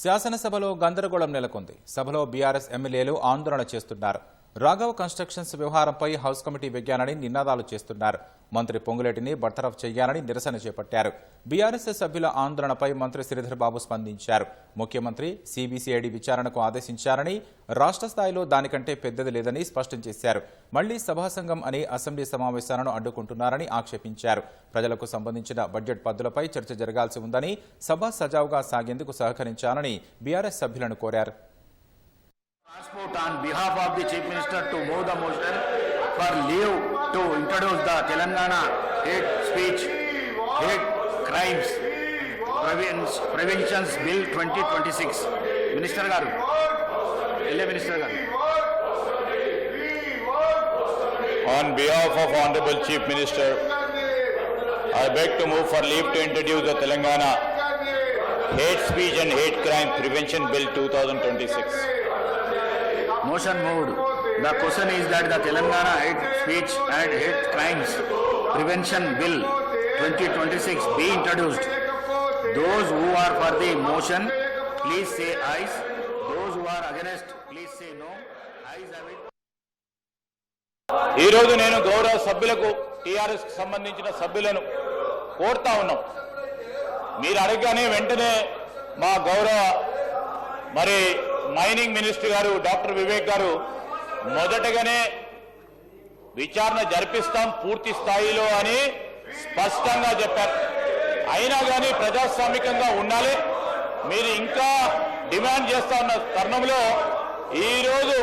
శాసనసభలో గందరగోళం నెలకొంది. సభలో బీఆర్ఎస్ ఎమ్మెల్యేలు ఆందోళన చేస్తున్నారు. రాఘవ్ కన్స్ట్రక్షన్స్ వ్యవహారంపై హౌస్ కమిటీ వేయాలని నినాదాలు చేస్తున్నారు. మంత్రి పొంగులేటిని బర్తరఫ్ చేయాలని నిరసన చేపట్టారు. బీఆర్ఎస్ సభ్యుల ఆందోళనపై మంత్రి శ్రీధర్ బాబు స్పందించారు. ముఖ్యమంత్రి సీబీసీఐడీ విచారణకు ఆదేశించారని, రాష్ట్ర స్థాయిలో దానికంటే పెద్దది లేదని స్పష్టం చేశారు. మళ్లీ సభాసంఘం అని అసెంబ్లీ సమావేశాలను అడ్డుకుంటున్నారని ఆక్షేపించారు. ప్రజలకు సంబంధించిన బడ్జెట్ పద్దులపై చర్చ జరగాల్సి ఉందని, సభ సజావుగా సాగేందుకు సహకరించాలని బీఆర్ఎస్ సభ్యులను కోరారు. On behalf of the Chief Minister to move the motion for leave to introduce the Telangana Hate Speech, Hate Crimes Preventions Bill 2026. Minister Garu. Minister Garu. On behalf of Honorable Chief Minister, I beg to move for leave to introduce the Telangana Hate Speech and Hate Crime Prevention Bill 2026. Motion moved. The question is that the Telangana Hate Speech and Hate Crimes Prevention Bill 2026 be introduced. Those who are for the motion, please say ayes. Those who are against, please say no. Ayes have it. ఈ రోజు నేను గౌరవ సభ్యులకు TRS కి సంబంధించిన సభ్యులను కోరుతా ఉన్నాం. మీరు అడగగానే వెంటనే మా గౌరవ మైనింగ్ మినిస్టర్ గారు డాక్టర్ వివేక్ గారు మొదటగానే విచారణ జరిపిస్తాం పూర్తి స్థాయిలో అని స్పష్టంగా చెప్పారు. అయినా కానీ ప్రజాస్వామికంగా ఉండాలి. మీరు ఇంకా డిమాండ్ చేస్తా ఉన్న తరుణంలో ఈరోజు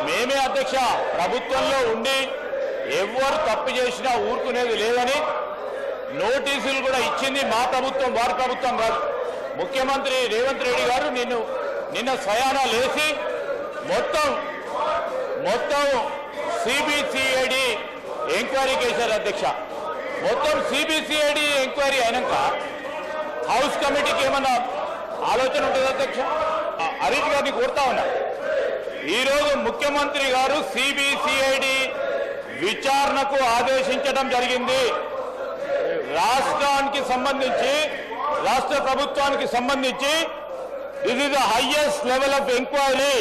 మేమే అధ్యక్ష ప్రభుత్వంలో ఉండి ఎవరు తప్పు చేసినా ఊరుకునేది లేదని నోటీసులు కూడా ఇచ్చింది మా ప్రభుత్వం, వారి ప్రభుత్వం కాదు. ముఖ్యమంత్రి రేవంత్ రెడ్డి గారు నిన్న స్వయాన లేచి మొత్తం సిబిసిఐడి ఎంక్వైరీ చేశారు అధ్యక్ష. మొత్తం సిబిసిఐడి ఎంక్వైరీ అయినాక హౌస్ కమిటీకి ఏమన్నా ఆలోచన ఉంటుంది అధ్యక్ష? హరీష్ గారిని కోరుతా ఉన్నా. ఈరోజు ముఖ్యమంత్రి గారు సిబిసిఐడి విచారణకు ఆదేశించడం జరిగింది. రాష్ట్రానికి సంబంధించి, రాష్ట్ర ప్రభుత్వానికి సంబంధించి this is the highest level of inquiry